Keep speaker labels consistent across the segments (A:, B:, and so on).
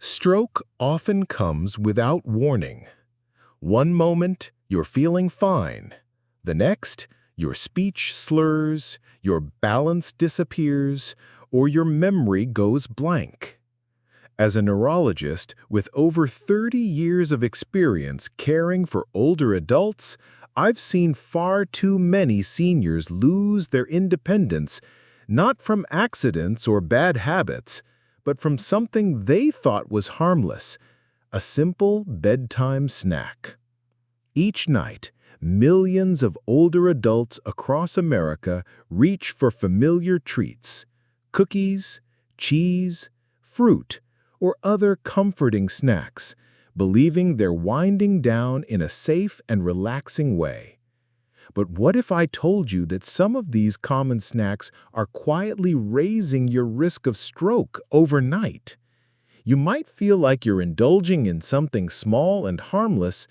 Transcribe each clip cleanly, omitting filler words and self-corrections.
A: Stroke often comes without warning. One moment, you're feeling fine. The next, your speech slurs, your balance disappears, or your memory goes blank. As a neurologist with over 30 years of experience caring for older adults, I've seen far too many seniors lose their independence, not from accidents or bad habits, but from something they thought was harmless, a simple bedtime snack. Each night, millions of older adults across America reach for familiar treats, cookies, cheese, fruit, or other comforting snacks, believing they're winding down in a safe and relaxing way. But what if I told you that some of these common snacks are quietly raising your risk of stroke overnight? You might feel like you're indulging in something small and harmless,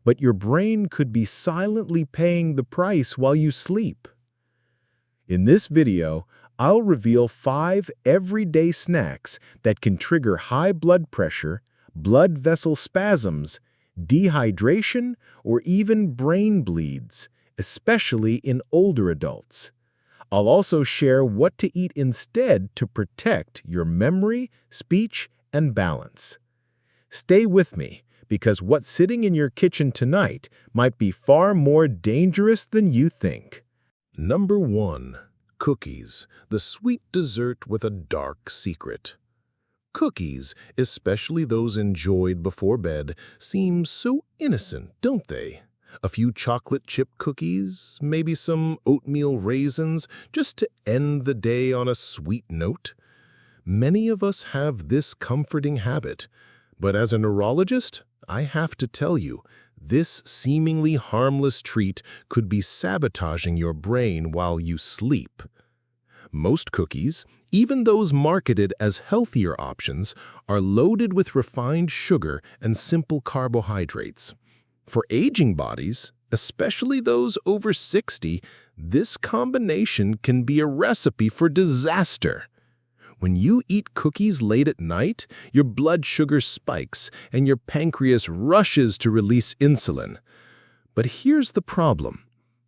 A: but your brain could be silently paying the price while you sleep. In this video, I'll reveal 5 everyday snacks that can trigger high blood pressure, blood vessel spasms, dehydration, or even brain bleeds, especially in older adults. I'll also share what to eat instead to protect your memory, speech, and balance. Stay with me, because what's sitting in your kitchen tonight might be far more dangerous than you think. Number 1. Cookies, the sweet dessert with a dark secret. Cookies, especially those enjoyed before bed, seem so innocent, don't they? A few chocolate chip cookies, maybe some oatmeal raisins, just to end the day on a sweet note. Many of us have this comforting habit, but as a neurologist, I have to tell you, this seemingly harmless treat could be sabotaging your brain while you sleep. Most cookies, even those marketed as healthier options, are loaded with refined sugar and simple carbohydrates. For aging bodies, especially those over 60, this combination can be a recipe for disaster. When you eat cookies late at night, your blood sugar spikes and your pancreas rushes to release insulin. But here's the problem.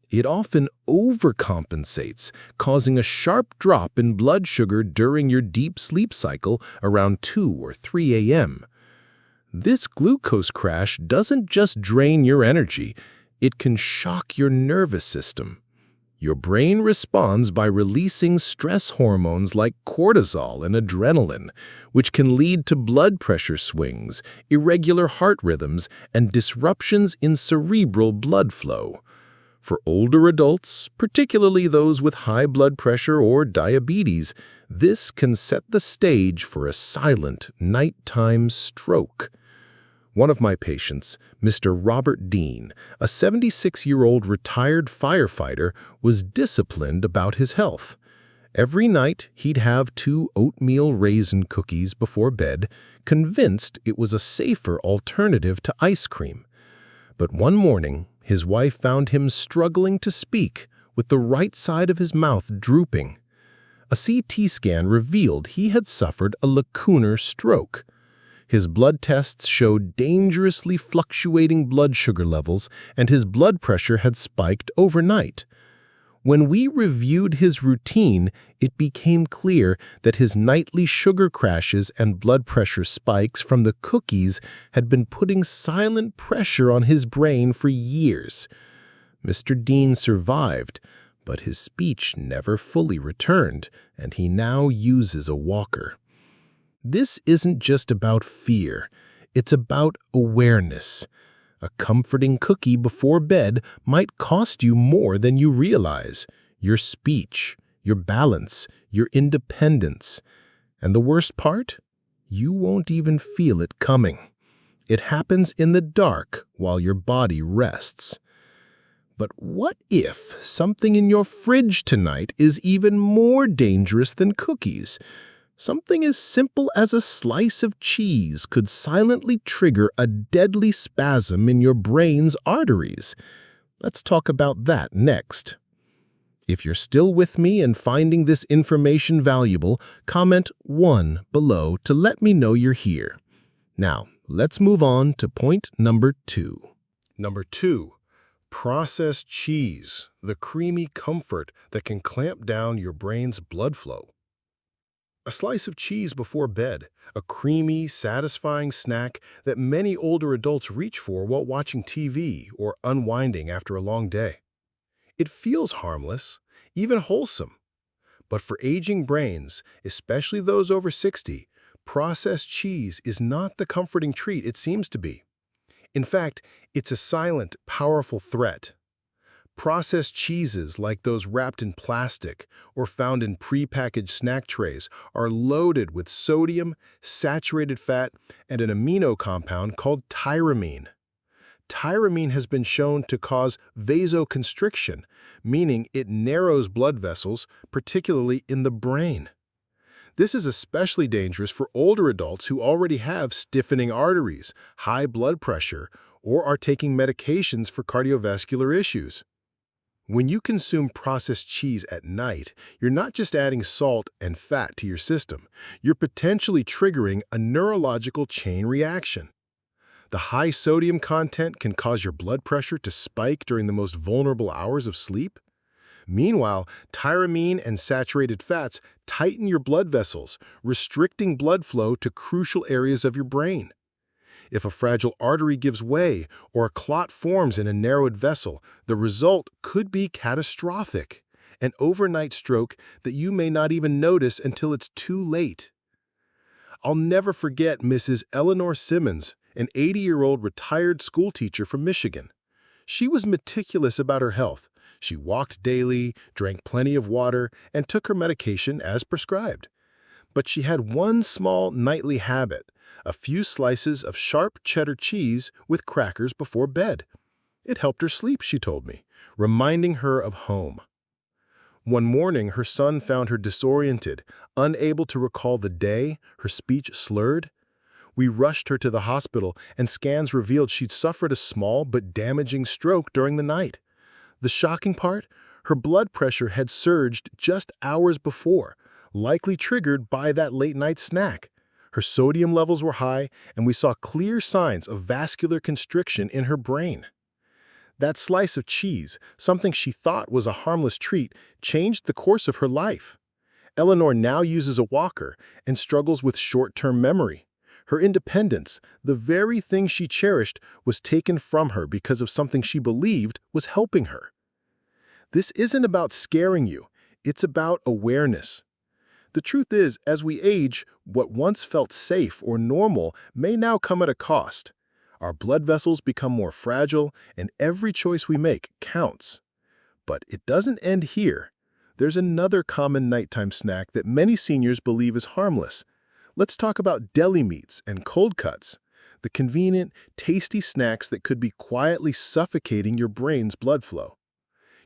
A: It often overcompensates, causing a sharp drop in blood sugar during your deep sleep cycle around 2 or 3 a.m. This glucose crash doesn't just drain your energy, it can shock your nervous system. Your brain responds by releasing stress hormones like cortisol and adrenaline, which can lead to blood pressure swings, irregular heart rhythms, and disruptions in cerebral blood flow. For older adults, particularly those with high blood pressure or diabetes, this can set the stage for a silent, nighttime stroke. One of my patients, Mr. Robert Dean, a 76-year-old retired firefighter, was disciplined about his health. Every night, he'd have 2 oatmeal raisin cookies before bed, convinced it was a safer alternative to ice cream. But one morning, his wife found him struggling to speak, with the right side of his mouth drooping. A CT scan revealed he had suffered a lacunar stroke. His blood tests showed dangerously fluctuating blood sugar levels, and his blood pressure had spiked overnight. When we reviewed his routine, it became clear that his nightly sugar crashes and blood pressure spikes from the cookies had been putting silent pressure on his brain for years. Mr. Dean survived, but his speech never fully returned, and he now uses a walker. This isn't just about fear, it's about awareness. A comforting cookie before bed might cost you more than you realize. Your speech, your balance, your independence. And the worst part? You won't even feel it coming. It happens in the dark while your body rests. But what if something in your fridge tonight is even more dangerous than cookies? Something as simple as a slice of cheese could silently trigger a deadly spasm in your brain's arteries. Let's talk about that next. If you're still with me and finding this information valuable, comment 1 below to let me know you're here. Now, let's move on to point number 2. Number 2, processed cheese, the creamy comfort that can clamp down your brain's blood flow. A slice of cheese before bed, a creamy, satisfying snack that many older adults reach for while watching TV or unwinding after a long day. It feels harmless, even wholesome. But for aging brains, especially those over 60, processed cheese is not the comforting treat it seems to be. In fact, it's a silent, powerful threat. Processed cheeses like those wrapped in plastic or found in prepackaged snack trays are loaded with sodium, saturated fat, and an amino compound called tyramine. Tyramine has been shown to cause vasoconstriction, meaning it narrows blood vessels, particularly in the brain. This is especially dangerous for older adults who already have stiffening arteries, high blood pressure, or are taking medications for cardiovascular issues. When you consume processed cheese at night, you're not just adding salt and fat to your system, you're potentially triggering a neurological chain reaction. The high sodium content can cause your blood pressure to spike during the most vulnerable hours of sleep. Meanwhile, tyramine and saturated fats tighten your blood vessels, restricting blood flow to crucial areas of your brain. If a fragile artery gives way or a clot forms in a narrowed vessel, the result could be catastrophic, an overnight stroke that you may not even notice until it's too late. I'll never forget Mrs. Eleanor Simmons, an 80-year-old retired schoolteacher from Michigan. She was meticulous about her health. She walked daily, drank plenty of water, and took her medication as prescribed. But she had one small nightly habit: a few slices of sharp cheddar cheese with crackers before bed. It helped her sleep, she told me, reminding her of home. One morning, her son found her disoriented, unable to recall the day, her speech slurred. We rushed her to the hospital, and scans revealed she'd suffered a small but damaging stroke during the night. The shocking part? Her blood pressure had surged just hours before, likely triggered by that late-night snack. Her sodium levels were high, and we saw clear signs of vascular constriction in her brain. That slice of cheese, something she thought was a harmless treat, changed the course of her life. Eleanor now uses a walker and struggles with short-term memory. Her independence, the very thing she cherished, was taken from her because of something she believed was helping her. This isn't about scaring you, it's about awareness. The truth is, as we age, what once felt safe or normal may now come at a cost. Our blood vessels become more fragile, and every choice we make counts. But it doesn't end here. There's another common nighttime snack that many seniors believe is harmless. Let's talk about deli meats and cold cuts, the convenient, tasty snacks that could be quietly suffocating your brain's blood flow.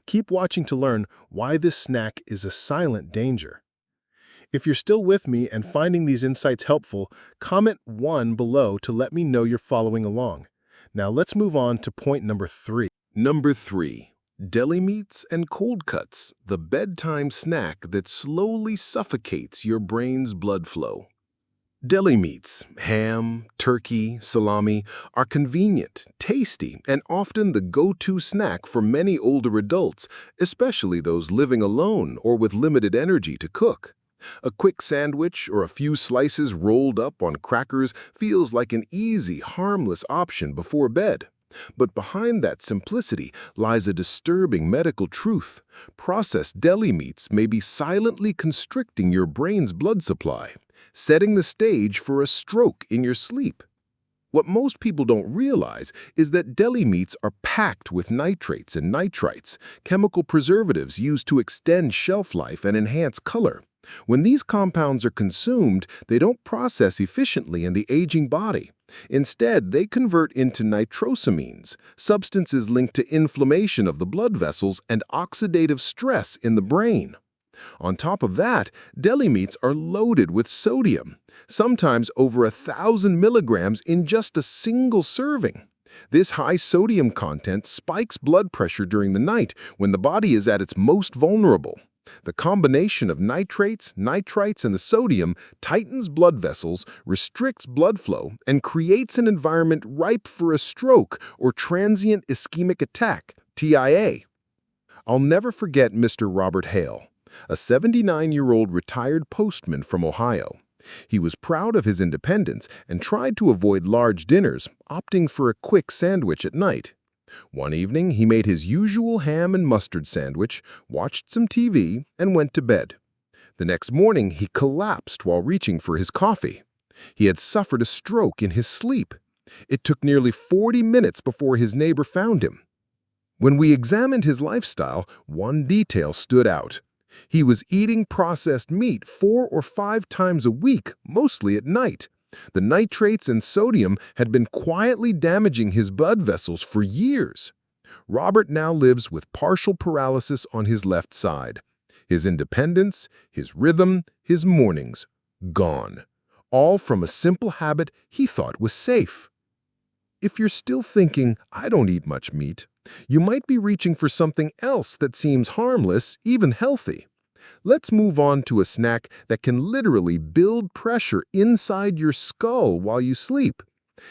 A: Keep watching to learn why this snack is a silent danger. If you're still with me and finding these insights helpful, comment 1 below to let me know you're following along. Now let's move on to point number 3. Number 3. Deli meats and cold cuts, the bedtime snack that slowly suffocates your brain's blood flow. Deli meats, ham, turkey, salami, are convenient, tasty, and often the go-to snack for many older adults, especially those living alone or with limited energy to cook. A quick sandwich or a few slices rolled up on crackers feels like an easy, harmless option before bed. But behind that simplicity lies a disturbing medical truth. Processed deli meats may be silently constricting your brain's blood supply, setting the stage for a stroke in your sleep. What most people don't realize is that deli meats are packed with nitrates and nitrites, chemical preservatives used to extend shelf life and enhance color. When these compounds are consumed, they don't process efficiently in the aging body. Instead, they convert into nitrosamines, substances linked to inflammation of the blood vessels and oxidative stress in the brain. On top of that, deli meats are loaded with sodium, sometimes over 1,000 milligrams in just a single serving. This high sodium content spikes blood pressure during the night when the body is at its most vulnerable. The combination of nitrates, nitrites, and the sodium tightens blood vessels, restricts blood flow, and creates an environment ripe for a stroke or transient ischemic attack, TIA. I'll never forget Mr. Robert Hale, a 79-year-old retired postman from Ohio. He was proud of his independence and tried to avoid large dinners, opting for a quick sandwich at night. One evening, he made his usual ham and mustard sandwich, watched some TV, and went to bed. The next morning, he collapsed while reaching for his coffee. He had suffered a stroke in his sleep. It took nearly 40 minutes before his neighbor found him. When we examined his lifestyle, one detail stood out. He was eating processed meat 4 or 5 times a week, mostly at night. The nitrates and sodium had been quietly damaging his blood vessels for years. Robert now lives with partial paralysis on his left side. His independence, his rhythm, his mornings, gone. All from a simple habit he thought was safe. If you're still thinking, I don't eat much meat, you might be reaching for something else that seems harmless, even healthy. Let's move on to a snack that can literally build pressure inside your skull while you sleep.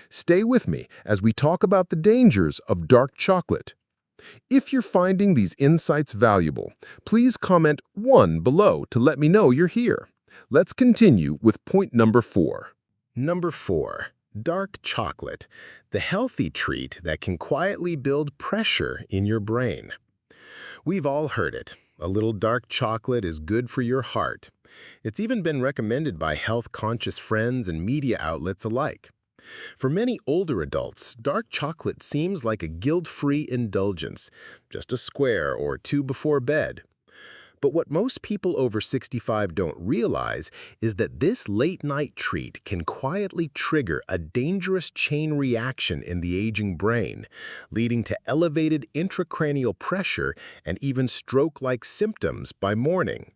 A: Stay with me as we talk about the dangers of dark chocolate. If you're finding these insights valuable, please comment 1 below to let me know you're here. Let's continue with point number 4. Number 4. Dark chocolate, the healthy treat that can quietly build pressure in your brain. We've all heard it. A little dark chocolate is good for your heart. It's even been recommended by health-conscious friends and media outlets alike. For many older adults, dark chocolate seems like a guilt-free indulgence, just a square or 2 before bed. But what most people over 65 don't realize is that this late-night treat can quietly trigger a dangerous chain reaction in the aging brain, leading to elevated intracranial pressure and even stroke-like symptoms by morning.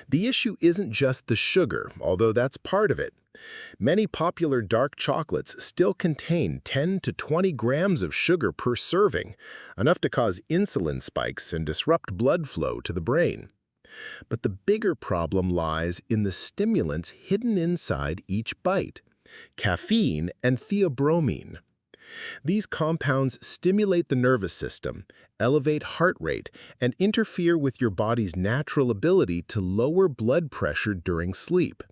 A: The issue isn't just the sugar, although that's part of it. Many popular dark chocolates still contain 10 to 20 grams of sugar per serving, enough to cause insulin spikes and disrupt blood flow to the brain. But the bigger problem lies in the stimulants hidden inside each bite: caffeine and theobromine. These compounds stimulate the nervous system, elevate heart rate, and interfere with your body's natural ability to lower blood pressure during sleep,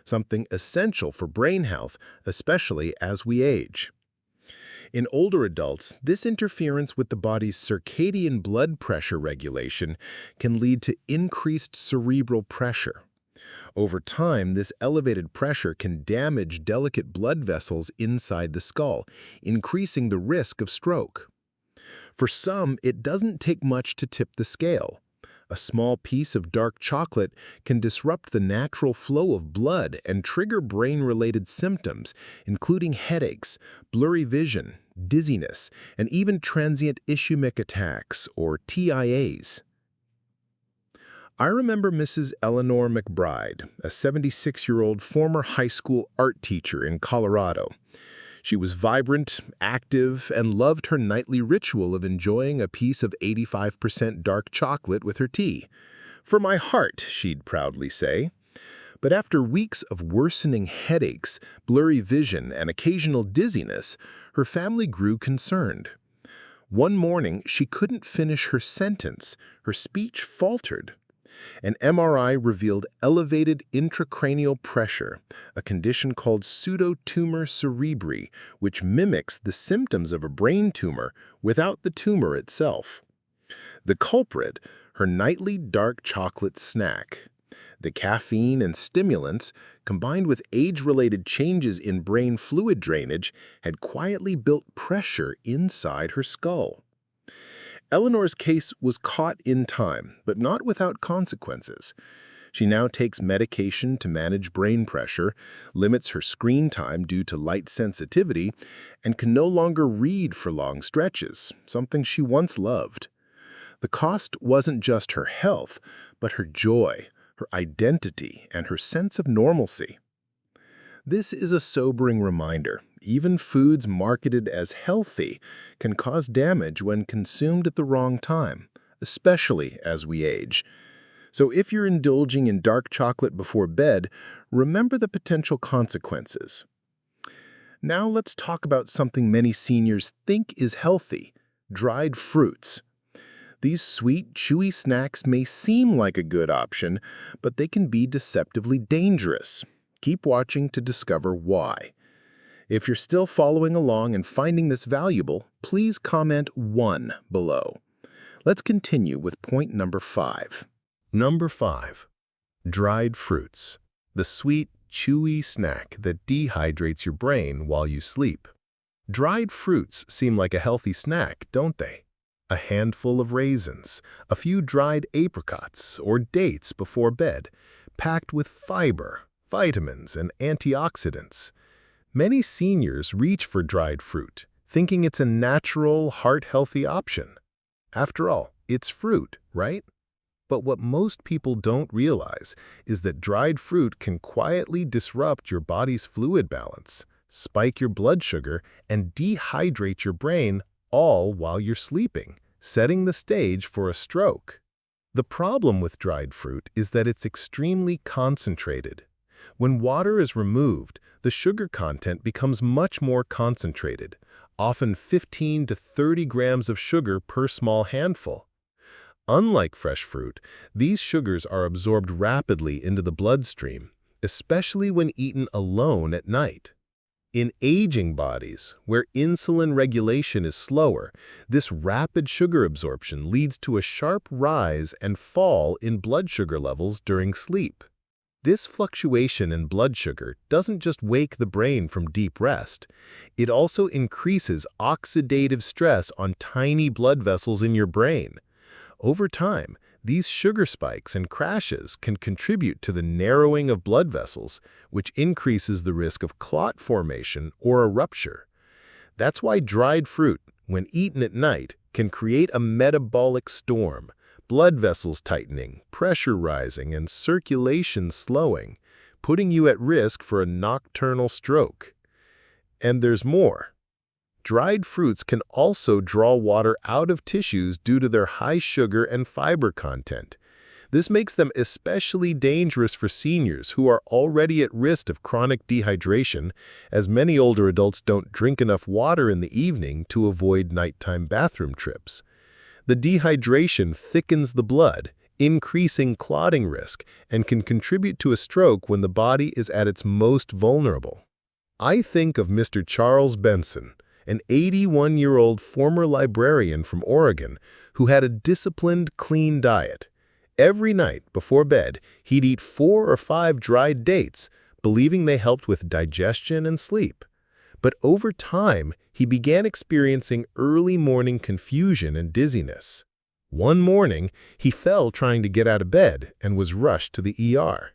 A: something essential for brain health, especially as we age. In older adults, this interference with the body's circadian blood pressure regulation can lead to increased cerebral pressure. Over time, this elevated pressure can damage delicate blood vessels inside the skull, increasing the risk of stroke. For some, it doesn't take much to tip the scale. A small piece of dark chocolate can disrupt the natural flow of blood and trigger brain-related symptoms, including headaches, blurry vision, dizziness, and even transient ischemic attacks, or TIAs. I remember Mrs. Eleanor McBride, a 76-year-old former high school art teacher in Colorado. She was vibrant, active, and loved her nightly ritual of enjoying a piece of 85% dark chocolate with her tea. "For my heart," she'd proudly say. But after weeks of worsening headaches, blurry vision, and occasional dizziness, her family grew concerned. One morning, she couldn't finish her sentence. Her speech faltered. An MRI revealed elevated intracranial pressure, a condition called pseudotumor cerebri, which mimics the symptoms of a brain tumor without the tumor itself. The culprit, her nightly dark chocolate snack. The caffeine and stimulants, combined with age-related changes in brain fluid drainage, had quietly built pressure inside her skull. Eleanor's case was caught in time, but not without consequences. She now takes medication to manage brain pressure, limits her screen time due to light sensitivity, and can no longer read for long stretches, something she once loved. The cost wasn't just her health, but her joy, her identity, and her sense of normalcy. This is a sobering reminder. Even foods marketed as healthy can cause damage when consumed at the wrong time, especially as we age. So if you're indulging in dark chocolate before bed, remember the potential consequences. Now let's talk about something many seniors think is healthy: dried fruits. These sweet, chewy snacks may seem like a good option, but they can be deceptively dangerous. Keep watching to discover why. If you're still following along and finding this valuable, please comment 1 below. Let's continue with point number 5. Number 5. Dried fruits. The sweet, chewy snack that dehydrates your brain while you sleep. Dried fruits seem like a healthy snack, don't they? A handful of raisins, a few dried apricots or dates before bed, packed with fiber, vitamins, and antioxidants. Many seniors reach for dried fruit, thinking it's a natural, heart-healthy option. After all, it's fruit, right? But what most people don't realize is that dried fruit can quietly disrupt your body's fluid balance, spike your blood sugar, and dehydrate your brain, all while you're sleeping, setting the stage for a stroke. The problem with dried fruit is that it's extremely concentrated. When water is removed, the sugar content becomes much more concentrated, often 15 to 30 grams of sugar per small handful. Unlike fresh fruit, these sugars are absorbed rapidly into the bloodstream, especially when eaten alone at night. In aging bodies, where insulin regulation is slower, this rapid sugar absorption leads to a sharp rise and fall in blood sugar levels during sleep. This fluctuation in blood sugar doesn't just wake the brain from deep rest, it also increases oxidative stress on tiny blood vessels in your brain. Over time, these sugar spikes and crashes can contribute to the narrowing of blood vessels, which increases the risk of clot formation or a rupture. That's why dried fruit, when eaten at night, can create a metabolic storm, blood vessels tightening, pressure rising, and circulation slowing, putting you at risk for a nocturnal stroke. And there's more. Dried fruits can also draw water out of tissues due to their high sugar and fiber content. This makes them especially dangerous for seniors who are already at risk of chronic dehydration, as many older adults don't drink enough water in the evening to avoid nighttime bathroom trips. The dehydration thickens the blood, increasing clotting risk, and can contribute to a stroke when the body is at its most vulnerable. I think of Mr. Charles Benson, an 81-year-old former librarian from Oregon who had a disciplined, clean diet. Every night before bed, he'd eat 4 or 5 dried dates, believing they helped with digestion and sleep. But over time, he began experiencing early morning confusion and dizziness. One morning, he fell trying to get out of bed and was rushed to the ER.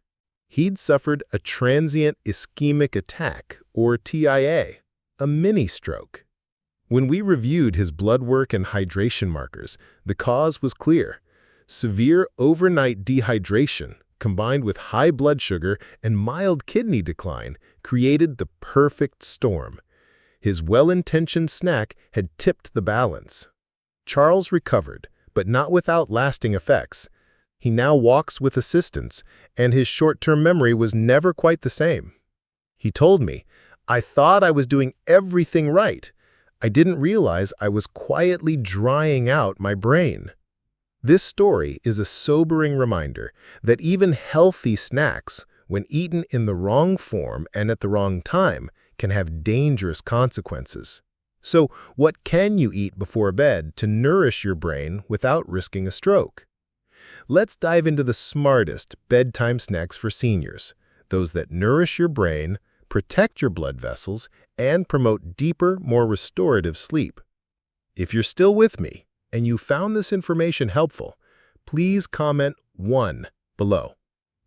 A: He'd suffered a transient ischemic attack, or TIA, a mini-stroke. When we reviewed his blood work and hydration markers, the cause was clear. Severe overnight dehydration, combined with high blood sugar and mild kidney decline, created the perfect storm. His well-intentioned snack had tipped the balance. Charles recovered, but not without lasting effects. He now walks with assistance, and his short-term memory was never quite the same. He told me, "I thought I was doing everything right. I didn't realize I was quietly drying out my brain." This story is a sobering reminder that even healthy snacks, when eaten in the wrong form and at the wrong time, can have dangerous consequences. So, what can you eat before bed to nourish your brain without risking a stroke? Let's dive into the smartest bedtime snacks for seniors, those that nourish your brain, protect your blood vessels, and promote deeper, more restorative sleep. If you're still with me and you found this information helpful, please comment 1 below.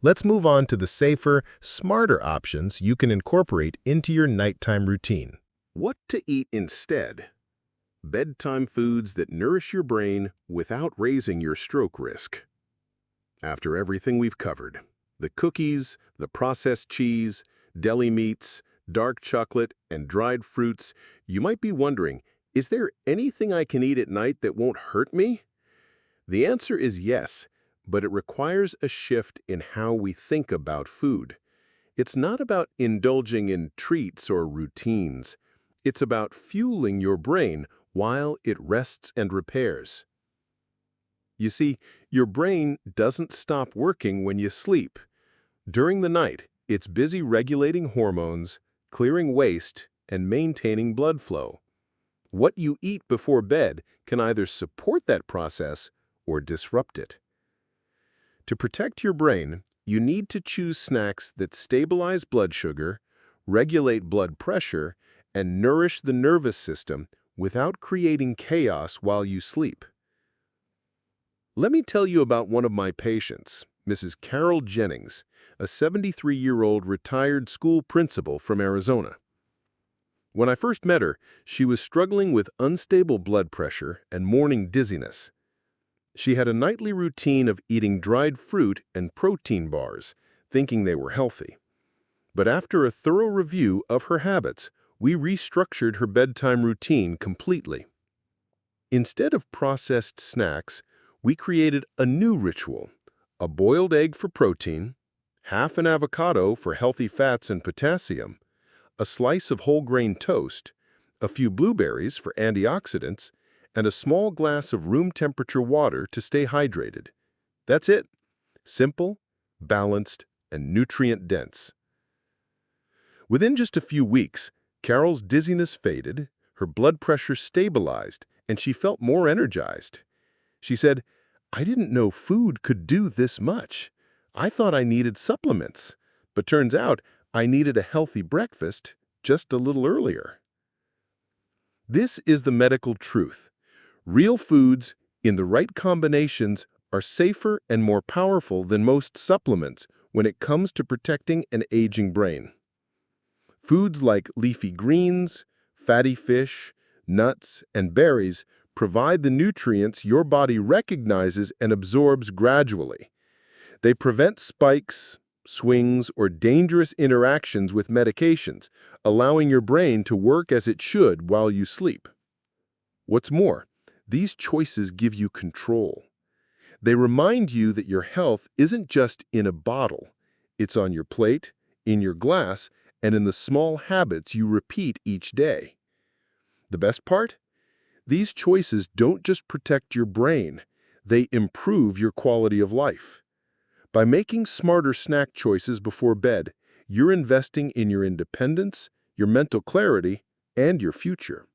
A: Let's move on to the safer, smarter options you can incorporate into your nighttime routine. What to eat instead? Bedtime foods that nourish your brain without raising your stroke risk. After everything we've covered, the cookies, the processed cheese, deli meats, dark chocolate, and dried fruits, you might be wondering, is there anything I can eat at night that won't hurt me? The answer is yes,
B: but it requires a shift in how we think about food. It's not about indulging in treats or routines. It's about fueling your brain while it rests and repairs. You see, your brain doesn't stop working when you sleep. During the night, it's busy regulating hormones, clearing waste, and maintaining blood flow. What you eat before bed can either support that process or disrupt it. To protect your brain, you need to choose snacks that stabilize blood sugar, regulate blood pressure, and nourish the nervous system without creating chaos while you sleep. Let me tell you about one of my patients, Mrs. Carol Jennings, a 73-year-old retired school principal from Arizona. When I first met her, she was struggling with unstable blood pressure and morning dizziness. She had a nightly routine of eating dried fruit and protein bars, thinking they were healthy. But after a thorough review of her habits, we restructured her bedtime routine completely. Instead of processed snacks, we created a new ritual: a boiled egg for protein, half an avocado for healthy fats and potassium, a slice of whole grain toast, a few blueberries for antioxidants, and a small glass of room temperature water to stay hydrated. That's it. Simple, balanced, and nutrient-dense. Within just a few weeks, Carol's dizziness faded, her blood pressure stabilized, and she felt more energized. She said, "I didn't know food could do this much. I thought I needed supplements, but turns out I needed a healthy breakfast just a little earlier." This is the medical truth. Real foods, in the right combinations, are safer and more powerful than most supplements when it comes to protecting an aging brain. Foods like leafy greens, fatty fish, nuts, and berries provide the nutrients your body recognizes and absorbs gradually. They prevent spikes, swings, or dangerous interactions with medications, allowing your brain to work as it should while you sleep. What's more, these choices give you control. They remind you that your health isn't just in a bottle. It's on your plate, in your glass, and in the small habits you repeat each day. The best part? These choices don't just protect your brain, they improve your quality of life. By making smarter snack choices before bed, you're investing in your independence, your mental clarity, and your future.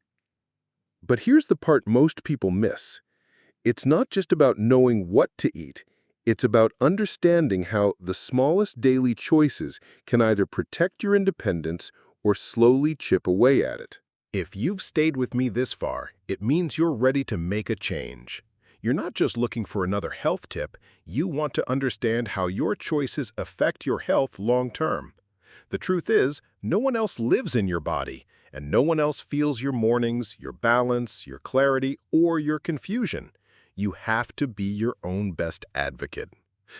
B: But here's the part most people miss. It's not just about knowing what to eat. It's about understanding how the smallest daily choices can either protect your independence or slowly chip away at it. If you've stayed with me this far, it means you're ready to make a change. You're not just looking for another health tip, you want to understand how your choices affect your health long-term. The truth is, no one else lives in your body, and no one else feels your mornings, your balance, your clarity, or your confusion. You have to be your own best advocate.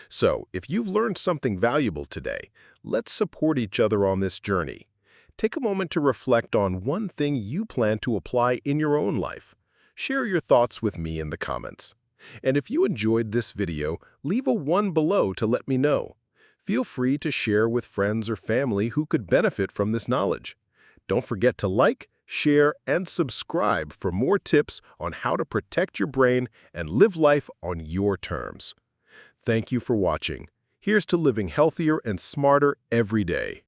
B: So, if you've learned something valuable today, let's support each other on this journey. Take a moment to reflect on one thing you plan to apply in your own life. Share your thoughts with me in the comments. And if you enjoyed this video, leave a 1 below to let me know. Feel free to share with friends or family who could benefit from this knowledge. Don't forget to like, share, and subscribe for more tips on how to protect your brain and live life on your terms. Thank you for watching. Here's to living healthier and smarter every day.